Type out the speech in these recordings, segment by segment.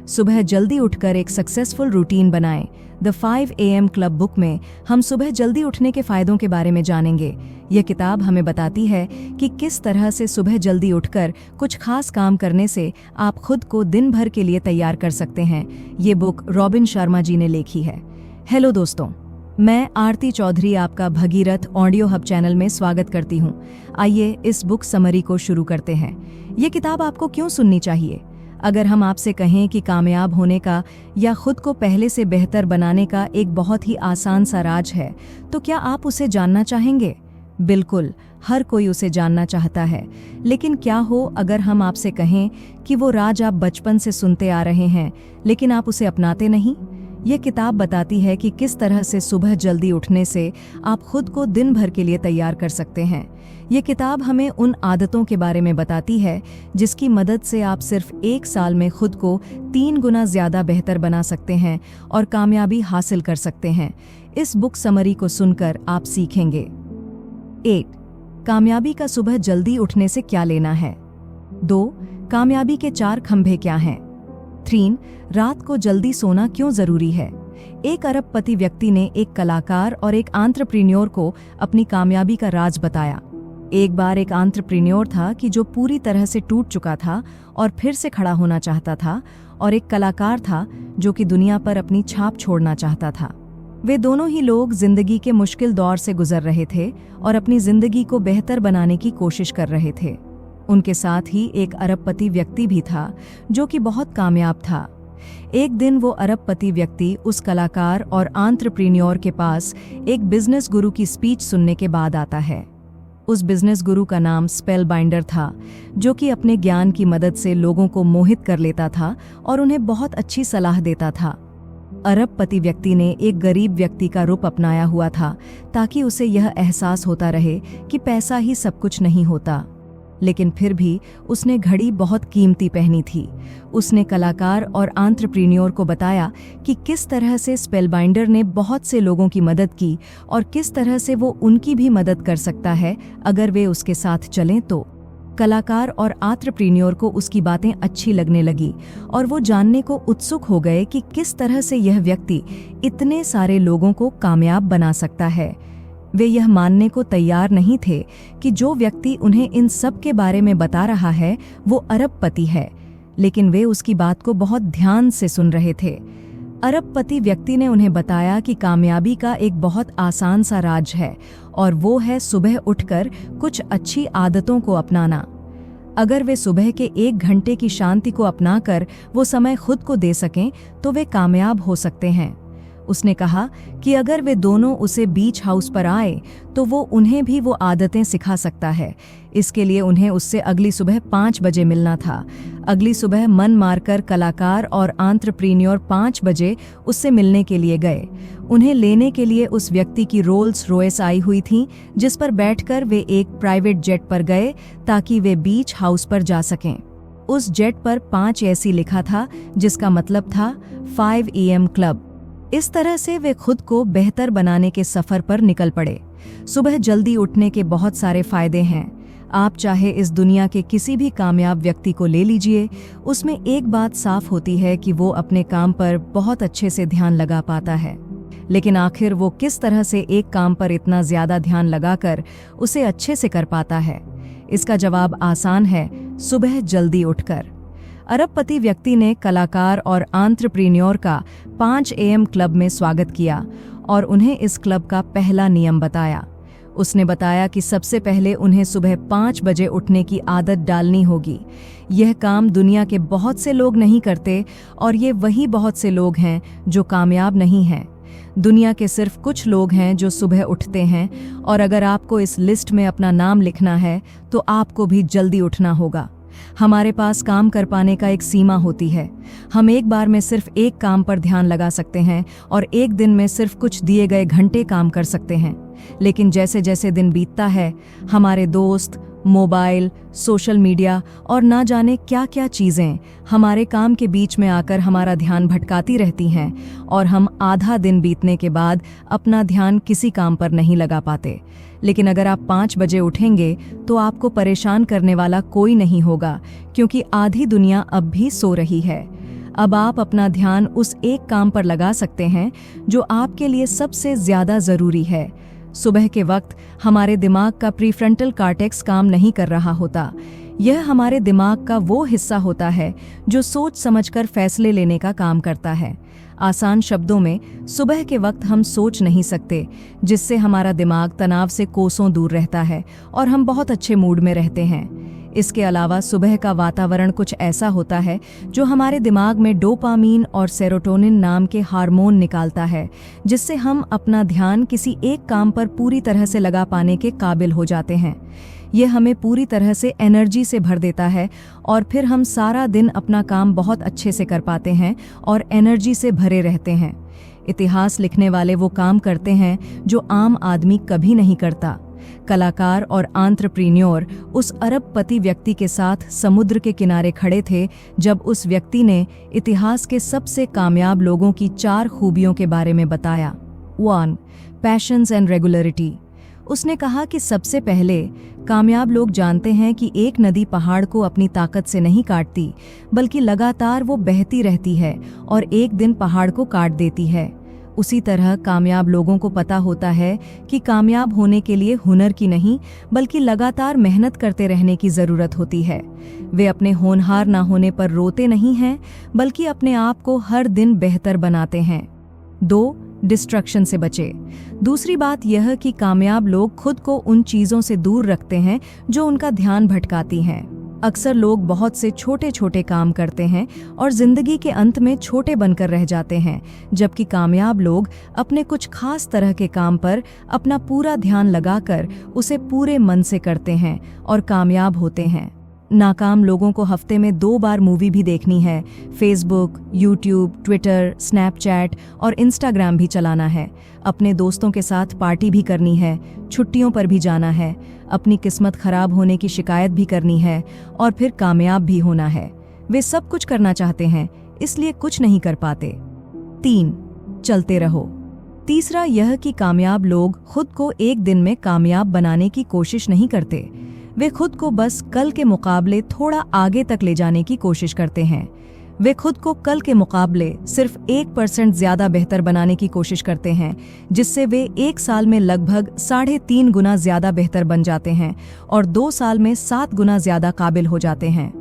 सुबह जल्दी उठकर एक सक्सेसफुल रूटीन बनाएं। द 5 AM क्लब बुक में हम सुबह जल्दी उठने के फायदों के बारे में जानेंगे। यह किताब हमें बताती है कि किस तरह से सुबह जल्दी उठकर कुछ खास काम करने से आप खुद को दिन भर के लिए तैयार कर सकते हैं। ये बुक रॉबिन शर्मा जी ने लिखी है। हेलो दोस्तों, मैं आरती चौधरी आपका भगीरथ ऑडियो हब चैनल में स्वागत करती हूँ। आइए इस बुक समरी को शुरू करते हैं। ये किताब आपको क्यों सुननी चाहिए? अगर हम आपसे कहें कि कामयाब होने का या खुद को पहले से बेहतर बनाने का एक बहुत ही आसान सा राज है, तो क्या आप उसे जानना चाहेंगे? बिल्कुल, हर कोई उसे जानना चाहता है। लेकिन क्या हो अगर हम आपसे कहें कि वो राज आप बचपन से सुनते आ रहे हैं, लेकिन आप उसे अपनाते नहीं? ये किताब बताती है कि किस तरह से सुबह जल्दी उठने से आप खुद को दिन भर के लिए तैयार कर सकते हैं। ये किताब हमें उन आदतों के बारे में बताती है जिसकी मदद से आप सिर्फ 1 साल में खुद को 3 गुना ज्यादा बेहतर बना सकते हैं और कामयाबी हासिल कर सकते हैं। इस बुक समरी को सुनकर आप सीखेंगे। 8. कामयाबी का सुबह जल्दी उठने से क्या लेना है। 2. कामयाबी के 4 खंभे क्या हैं। 3. रात को जल्दी सोना क्यों जरूरी है। एक अरबपति व्यक्ति ने एक कलाकार और एक एंटरप्रेन्योर को अपनी कामयाबी का राज बताया। एक बार एक एंटरप्रेन्योर था कि जो पूरी तरह से टूट चुका था और फिर से खड़ा होना चाहता था, और एक कलाकार था जो कि दुनिया पर अपनी छाप छोड़ना चाहता था। वे दोनों ही लोग जिंदगी के मुश्किल दौर से गुजर रहे थे और अपनी जिंदगी को बेहतर बनाने की कोशिश कर रहे थे। उनके साथ ही एक अरबपति व्यक्ति भी था जो कि बहुत कामयाब था। एक दिन वो अरबपति व्यक्ति उस कलाकार और एंटरप्रेन्योर के पास एक बिजनेस गुरु की स्पीच सुनने के बाद आता है। उस बिजनेस गुरु का नाम स्पेलबाइंडर था, जो कि अपने ज्ञान की मदद से लोगों को मोहित कर लेता था और उन्हें बहुत अच्छी सलाह देता था। अरबपति व्यक्ति ने एक गरीब व्यक्ति का रूप अपनाया हुआ था ताकि उसे यह एहसास होता रहे कि पैसा ही सब कुछ नहीं होता। लेकिन फिर भी उसने घड़ी बहुत कीमती पहनी थी। उसने कलाकार और एंटरप्रेन्योर को बताया कि किस तरह से स्पेलबाइंडर ने बहुत से लोगों की मदद की और किस तरह से वो उनकी भी मदद कर सकता है अगर वे उसके साथ चलें तो। कलाकार और एंटरप्रेन्योर को उसकी बातें अच्छी लगने लगी और वो जानने को उत्सुक हो गए कि किस तरह से यह व्यक्ति इतने सारे लोगों को कामयाब बना सकता है। वे यह मानने को तैयार नहीं थे कि जो व्यक्ति उन्हें इन सब के बारे में बता रहा है वो अरबपति है, लेकिन वे उसकी बात को बहुत ध्यान से सुन रहे थे। अरबपति व्यक्ति ने उन्हें बताया कि कामयाबी का एक बहुत आसान सा राज है, और वो है सुबह उठकर कुछ अच्छी आदतों को अपनाना। अगर वे सुबह के 1 घंटे की शांति को अपनाकर वो समय खुद को दे सकें तो वे कामयाब हो सकते हैं। उसने कहा कि अगर वे दोनों उसे बीच हाउस पर आए तो वो उन्हें भी वो आदतें सिखा सकता है। इसके लिए उन्हें उससे अगली सुबह 5 बजे मिलना था। अगली सुबह मन मारकर कलाकार और एंटरप्रेन्योर 5 बजे उससे मिलने के लिए गए। उन्हें लेने के लिए उस व्यक्ति की रोल्स रॉयस आई हुई थी, जिस पर बैठकर वे एक प्राइवेट जेट पर गए ताकि वे बीच हाउस पर जा सकें। उस जेट पर 5 ऐसी लिखा था, जिसका मतलब था 5 AM क्लब। इस तरह से वे खुद को बेहतर बनाने के सफर पर निकल पड़े। सुबह जल्दी उठने के बहुत सारे फायदे हैं। आप चाहे इस दुनिया के किसी भी कामयाब व्यक्ति को ले लीजिए, उसमें एक बात साफ होती है कि वो अपने काम पर बहुत अच्छे से ध्यान लगा पाता है। लेकिन आखिर वो किस तरह से एक काम पर इतना ज्यादा ध्यान लगाकर उसे अच्छे से कर पाता है? इसका जवाब आसान है, सुबह जल्दी उठकर। अरबपति व्यक्ति ने कलाकार और एंटरप्रेन्योर का 5 AM क्लब में स्वागत किया और उन्हें इस क्लब का पहला नियम बताया। उसने बताया कि सबसे पहले उन्हें सुबह 5 बजे उठने की आदत डालनी होगी। यह काम दुनिया के बहुत से लोग नहीं करते और ये वही बहुत से लोग हैं जो कामयाब नहीं हैं। दुनिया के सिर्फ कुछ लोग हैं जो सुबह उठते हैं, और अगर आपको इस लिस्ट में अपना नाम लिखना है तो आपको भी जल्दी उठना होगा। हमारे पास काम कर पाने का एक सीमा होती है। हम एक बार में सिर्फ एक काम पर ध्यान लगा सकते हैं और एक दिन में सिर्फ कुछ दिए गए घंटे काम कर सकते हैं। लेकिन जैसे जैसे दिन बीतता है, हमारे दोस्त, मोबाइल, सोशल मीडिया और ना जाने क्या क्या चीजें हमारे काम के बीच में आकर हमारा ध्यान भटकाती रहती हैं और हम आधा दिन बीतने के बाद अपना ध्यान किसी काम पर नहीं लगा पाते। लेकिन अगर आप 5 बजे उठेंगे तो आपको परेशान करने वाला कोई नहीं होगा, क्योंकि आधी दुनिया अब भी सो रही है। अब आप अपना ध्यान उस एक काम पर लगा सकते हैं जो आपके लिए सबसे ज्यादा जरूरी है। सुबह के वक्त हमारे दिमाग का प्रीफ्रंटल कॉर्टेक्स काम नहीं कर रहा होता। यह हमारे दिमाग का वो हिस्सा होता है जो सोच समझकर फैसले लेने का काम करता है। आसान शब्दों में, सुबह के वक्त हम सोच नहीं सकते, जिससे हमारा दिमाग तनाव से कोसों दूर रहता है और हम बहुत अच्छे मूड में रहते हैं। इसके अलावा सुबह का वातावरण कुछ ऐसा होता है जो हमारे दिमाग में डोपामीन और सेरोटोनिन नाम के हार्मोन निकालता है, जिससे हम अपना ध्यान किसी एक काम पर पूरी तरह से लगा पाने के काबिल हो जाते हैं। यह हमें पूरी तरह से एनर्जी से भर देता है और फिर हम सारा दिन अपना काम बहुत अच्छे से कर पाते हैं और एनर्जी से भरे रहते हैं। इतिहास लिखने वाले वो काम करते हैं जो आम आदमी कभी नहीं करता। कलाकार और एंटरप्रेन्योर उस अरबपति व्यक्ति के साथ समुद्र के किनारे खड़े थे जब उस व्यक्ति ने इतिहास के सबसे कामयाब लोगों की 4 खूबियों के बारे में बताया। 1. Patience and regularity. उसने कहा कि सबसे पहले कामयाब लोग जानते हैं कि एक नदी पहाड़ को अपनी ताकत से नहीं काटती, बल्कि लगातार वो बहती रहती है और एक दिन पहाड़ को काट देती है। उसी तरह कामयाब लोगों को पता होता है कि कामयाब होने के लिए हुनर की नहीं, बल्कि लगातार मेहनत करते रहने की जरूरत होती है। वे अपने होनहार ना होने पर रोते नहीं हैं, बल्कि अपने आप को हर दिन बेहतर बनाते हैं। 2. डिस्ट्रक्शन से बचे। दूसरी बात यह कि कामयाब लोग खुद को उन चीजों से दूर रखते हैं जो उनका ध्यान भटकाती हैं। अक्सर लोग बहुत से छोटे छोटे काम करते हैं और जिंदगी के अंत में छोटे बनकर रह जाते हैं, जबकि कामयाब लोग अपने कुछ खास तरह के काम पर अपना पूरा ध्यान लगाकर उसे पूरे मन से करते हैं और कामयाब होते हैं। नाकाम लोगों को हफ्ते में 2 बार मूवी भी देखनी है, फेसबुक, यूट्यूब, ट्विटर, स्नैपचैट और इंस्टाग्राम भी चलाना है, अपने दोस्तों के साथ पार्टी भी करनी है, छुट्टियों पर भी जाना है, अपनी किस्मत खराब होने की शिकायत भी करनी है और फिर कामयाब भी होना है। वे सब कुछ करना चाहते हैं, इसलिए कुछ नहीं कर पाते। 3. चलते रहो। तीसरा यह कि कामयाब लोग खुद को एक दिन में कामयाब बनाने की कोशिश नहीं करते। वे खुद को बस कल के मुकाबले थोड़ा आगे तक ले जाने की कोशिश करते हैं। वे खुद को कल के मुकाबले सिर्फ 1% ज्यादा बेहतर बनाने की कोशिश करते हैं, जिससे वे 1 साल में लगभग 3.5 गुना ज्यादा बेहतर बन जाते हैं और 2 साल में 7 गुना ज्यादा काबिल हो जाते हैं।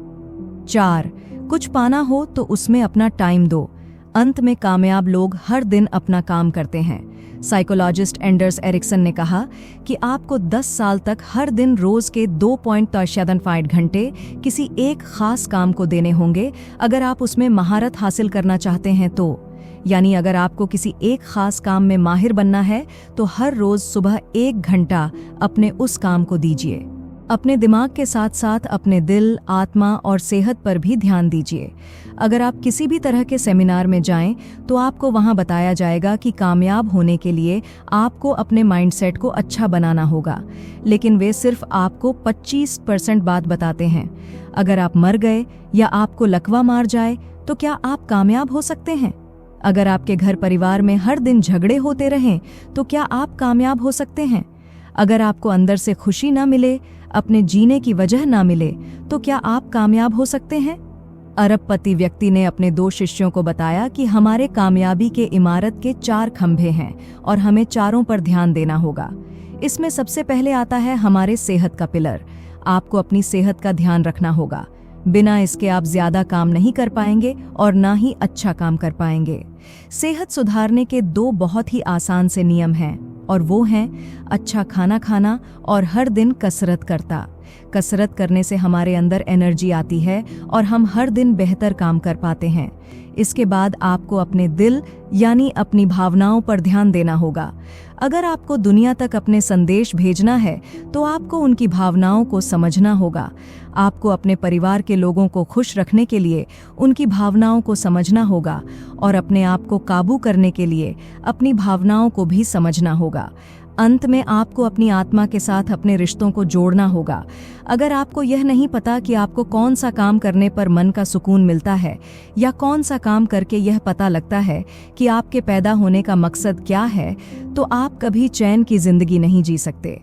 4. कुछ पाना हो तो उसमें अपना टाइम दो। अंत में कामयाब लोग हर दिन अपना काम करते हैं। साइकोलॉजिस्ट एंडर्स एरिक्सन ने कहा कि आपको 10 साल तक हर दिन रोज के 2.5 घंटे किसी एक खास काम को देने होंगे अगर आप उसमें महारत हासिल करना चाहते हैं तो। यानी अगर आपको किसी एक खास काम में माहिर बनना है तो हर रोज सुबह 1 घंटा अपने उस काम को दीजिए। अपने दिमाग के साथ साथ अपने दिल, आत्मा और सेहत पर भी ध्यान दीजिए। अगर आप किसी भी तरह के सेमिनार में जाएं तो आपको वहां बताया जाएगा कि कामयाब होने के लिए आपको अपने माइंडसेट को अच्छा बनाना होगा, लेकिन वे सिर्फ आपको 25% बात बताते हैं। अगर आप मर गए या आपको लकवा मार जाए तो क्या आप कामयाब हो सकते हैं? अगर आपके घर परिवार में हर दिन झगड़े होते रहें तो क्या आप कामयाब हो सकते हैं? अगर आपको अंदर से खुशी ना मिले, अपने जीने की वजह ना मिले, तो क्या आप कामयाब हो सकते हैं? अरबपति व्यक्ति ने अपने 2 शिष्यों को बताया कि हमारे कामयाबी के इमारत के 4 खंभे हैं और हमें चारों पर ध्यान देना होगा। इसमें सबसे पहले आता है हमारे सेहत का पिलर। आपको अपनी सेहत का ध्यान रखना होगा। बिना इसके आप ज्यादा काम नहीं कर पाएंगे और ना ही अच्छा काम कर पाएंगे। सेहत सुधारने के 2 बहुत ही आसान से नियम हैं और वो हैं अच्छा खाना खाना और हर दिन कसरत करता। कसरत करने से हमारे अंदर एनर्जी आती है और हम हर दिन बेहतर काम कर पाते हैं। इसके बाद आपको अपने दिल यानी अपनी भावनाओं पर ध्यान देना होगा। अगर आपको दुनिया तक अपने संदेश भेजना है तो आपको उनकी भावनाओं को समझना होगा। आपको अपने परिवार के लोगों को खुश रखने के लिए उनकी भावनाओं को समझना होगा और अपने आप को काबू करने के लिए अपनी भावनाओं को भी समझना होगा। अंत में आपको अपनी आत्मा के साथ अपने रिश्तों को जोड़ना होगा। अगर आपको यह नहीं पता कि आपको कौन सा काम करने पर मन का सुकून मिलता है या कौन सा काम करके यह पता लगता है कि आपके पैदा होने का मकसद क्या है, तो आप कभी चैन की जिंदगी नहीं जी सकते।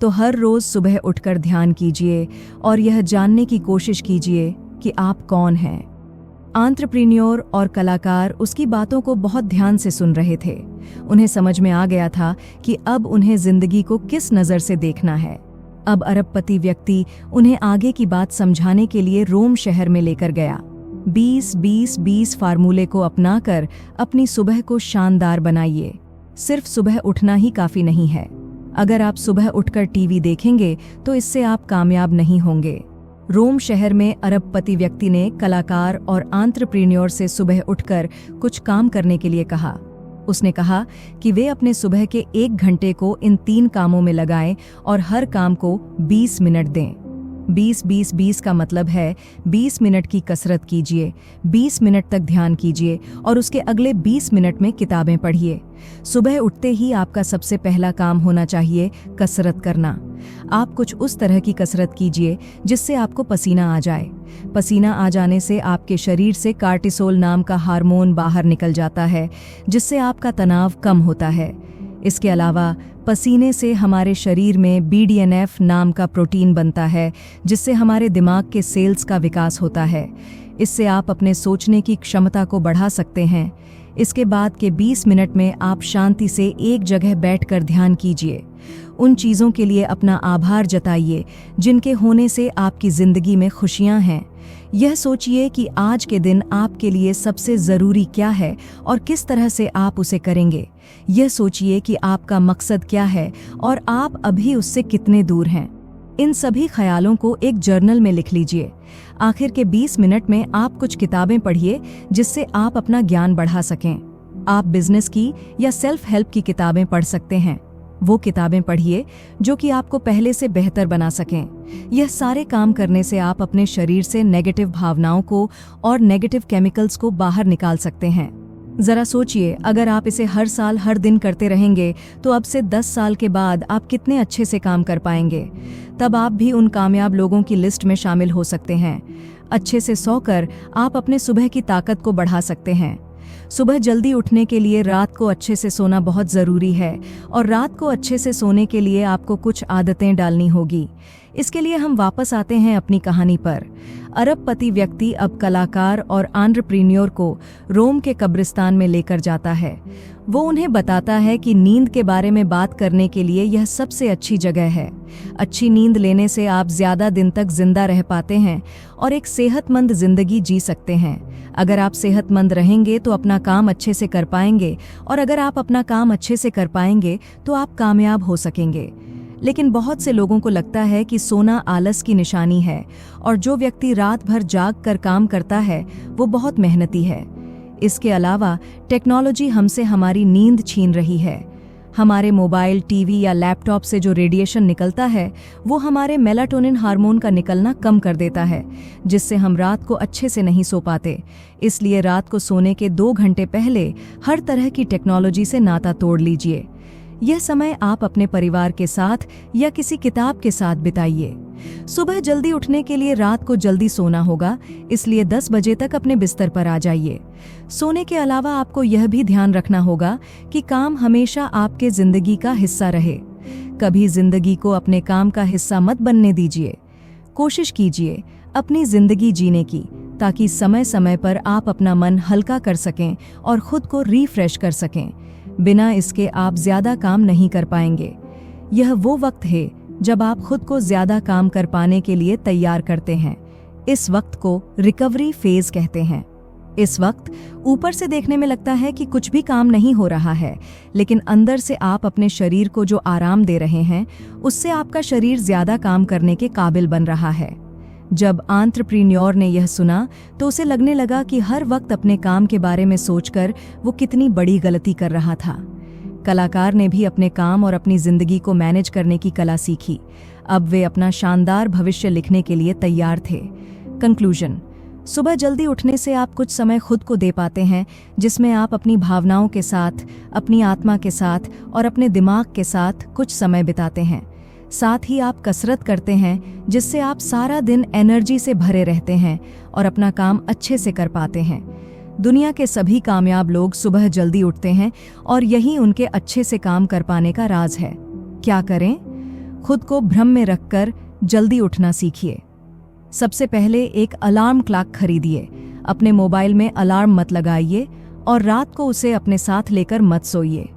तो हर रोज सुबह उठकर ध्यान कीजिए और यह जानने की कोशिश कीजिए कि आप कौन हैं। एंटरप्रेन्योर और कलाकार उसकी बातों को बहुत ध्यान से सुन रहे थे। उन्हें समझ में आ गया था कि अब उन्हें जिंदगी को किस नज़र से देखना है। अब अरबपति व्यक्ति उन्हें आगे की बात समझाने के लिए रोम शहर में लेकर गया। 20-20-20 फार्मूले को अपनाकर अपनी सुबह को शानदार बनाइए। सिर्फ सुबह उठना ही काफी नहीं है। अगर आप सुबह उठकर टीवी देखेंगे तो इससे आप कामयाब नहीं होंगे। रोम शहर में अरबपति व्यक्ति ने कलाकार और एंटरप्रेन्योर से सुबह उठकर कुछ काम करने के लिए कहा। उसने कहा कि वे अपने सुबह के 1 घंटे को इन 3 कामों में लगाएं और हर काम को 20 मिनट दें। 20-20-20 का मतलब है 20 मिनट की कसरत कीजिए, 20 मिनट तक ध्यान कीजिए और उसके अगले 20 मिनट में किताबें पढ़िए। सुबह उठते ही आपका सबसे पहला काम होना चाहिए कसरत करना। आप कुछ उस तरह की कसरत कीजिए जिससे आपको पसीना आ जाए। पसीना आ जाने से आपके शरीर से कार्टिसोल नाम का हार्मोन बाहर निकल जाता है, जिससे आपका तनाव कम होता है। इसके अलावा पसीने से हमारे शरीर में BDNF नाम का प्रोटीन बनता है, जिससे हमारे दिमाग के सेल्स का विकास होता है। इससे आप अपने सोचने की क्षमता को बढ़ा सकते हैं। इसके बाद के 20 मिनट में आप शांति से एक जगह बैठकर ध्यान कीजिए। उन चीज़ों के लिए अपना आभार जताइए जिनके होने से आपकी ज़िंदगी में खुशियाँ हैं। यह सोचिए कि आज के दिन आपके लिए सबसे ज़रूरी क्या है और किस तरह से आप उसे करेंगे। यह सोचिए कि आपका मकसद क्या है और आप अभी उससे कितने दूर हैं। इन सभी ख्यालों को एक जर्नल में लिख लीजिए। आखिर के 20 मिनट में आप कुछ किताबें पढ़िए जिससे आप अपना ज्ञान बढ़ा सकें। आप बिजनेस की या सेल्फ हेल्प की किताबें पढ़ सकते हैं। वो किताबें पढ़िए जो कि आपको पहले से बेहतर बना सकें। यह सारे काम करने से आप अपने शरीर से नेगेटिव भावनाओं को और नेगेटिव केमिकल्स को बाहर निकाल सकते हैं। जरा सोचिए, अगर आप इसे हर साल हर दिन करते रहेंगे तो अब से 10 साल के बाद आप कितने अच्छे से काम कर पाएंगे। तब आप भी उन कामयाब लोगों की लिस्ट में शामिल हो सकते हैं। अच्छे से सोकर आप अपने सुबह की ताकत को बढ़ा सकते हैं। सुबह जल्दी उठने के लिए रात को अच्छे से सोना बहुत ज़रूरी है और रात को अच्छे से सोने के लिए आपको कुछ आदतें डालनी होगी। इसके लिए हम वापस आते हैं अपनी कहानी पर। अरबपति व्यक्ति अब कलाकार और एंटरप्रेन्योर को रोम के कब्रिस्तान में लेकर जाता है। वो उन्हें बताता है कि नींद के बारे में बात करने के लिए यह सबसे अच्छी जगह है। अच्छी नींद लेने से आप ज़्यादा दिन तक जिंदा रह पाते हैं और एक सेहतमंद जिंदगी जी सकते हैं। अगर आप सेहतमंद रहेंगे तो अपना काम अच्छे से कर पाएंगे और अगर आप अपना काम अच्छे से कर पाएंगे तो आप कामयाब हो सकेंगे। लेकिन बहुत से लोगों को लगता है कि सोना आलस की निशानी है और जो व्यक्ति रात भर जाग कर काम करता है वो बहुत मेहनती है। इसके अलावा टेक्नोलॉजी हमसे हमारी नींद छीन रही है। हमारे मोबाइल, टीवी या लैपटॉप से जो रेडिएशन निकलता है वो हमारे मेलाटोनिन हार्मोन का निकलना कम कर देता है, जिससे हम रात को अच्छे से नहीं सो पाते। इसलिए रात को सोने के 2 घंटे पहले हर तरह की टेक्नोलॉजी से नाता तोड़ लीजिए। यह समय आप अपने परिवार के साथ या किसी किताब के साथ बिताइए। सुबह जल्दी उठने के लिए रात को जल्दी सोना होगा, इसलिए 10 बजे तक अपने बिस्तर पर आ जाइए। सोने के अलावा आपको यह भी ध्यान रखना होगा कि काम हमेशा आपके जिंदगी का हिस्सा रहे। कभी जिंदगी को अपने काम का हिस्सा मत बनने दीजिए। कोशिश कीजिए अपनी जिंदगी जीने की, ताकि समय समय पर आप अपना मन हल्का कर सकें और खुद को रिफ्रेश कर सकें। बिना इसके आप ज्यादा काम नहीं कर पाएंगे। यह वो वक्त है जब आप खुद को ज्यादा काम कर पाने के लिए तैयार करते हैं। इस वक्त को रिकवरी फेज कहते हैं। इस वक्त ऊपर से देखने में लगता है कि कुछ भी काम नहीं हो रहा है, लेकिन अंदर से आप अपने शरीर को जो आराम दे रहे हैं उससे आपका शरीर ज्यादा काम करने के काबिल बन रहा है। जब एंटरप्रेन्योर ने यह सुना तो उसे लगने लगा कि हर वक्त अपने काम के बारे में सोचकर वो कितनी बड़ी गलती कर रहा था। कलाकार ने भी अपने काम और अपनी जिंदगी को मैनेज करने की कला सीखी। अब वे अपना शानदार भविष्य लिखने के लिए तैयार थे। कंक्लूजन: सुबह जल्दी उठने से आप कुछ समय खुद को दे पाते हैं, जिसमें आप अपनी भावनाओं के साथ, अपनी आत्मा के साथ और अपने दिमाग के साथ कुछ समय बिताते हैं। साथ ही आप कसरत करते हैं, जिससे आप सारा दिन एनर्जी से भरे रहते हैं और अपना काम अच्छे से कर पाते हैं। दुनिया के सभी कामयाब लोग सुबह जल्दी उठते हैं और यही उनके अच्छे से काम कर पाने का राज है। क्या करें? खुद को भ्रम में रखकर जल्दी उठना सीखिए। सबसे पहले एक अलार्म क्लॉक खरीदिए। अपने मोबाइल में अलार्म मत लगाइए और रात को उसे अपने साथ लेकर मत सोइए।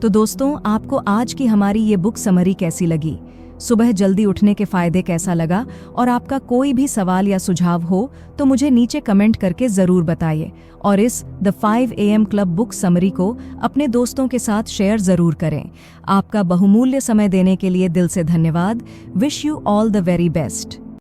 तो दोस्तों, आपको आज की हमारी ये बुक समरी कैसी लगी? सुबह जल्दी उठने के फायदे कैसा लगा? और आपका कोई भी सवाल या सुझाव हो तो मुझे नीचे कमेंट करके जरूर बताइए और इस the 5 AM club book summary को अपने दोस्तों के साथ शेयर जरूर करें। आपका बहुमूल्य समय देने के लिए दिल से धन्यवाद। Wish you all the very best.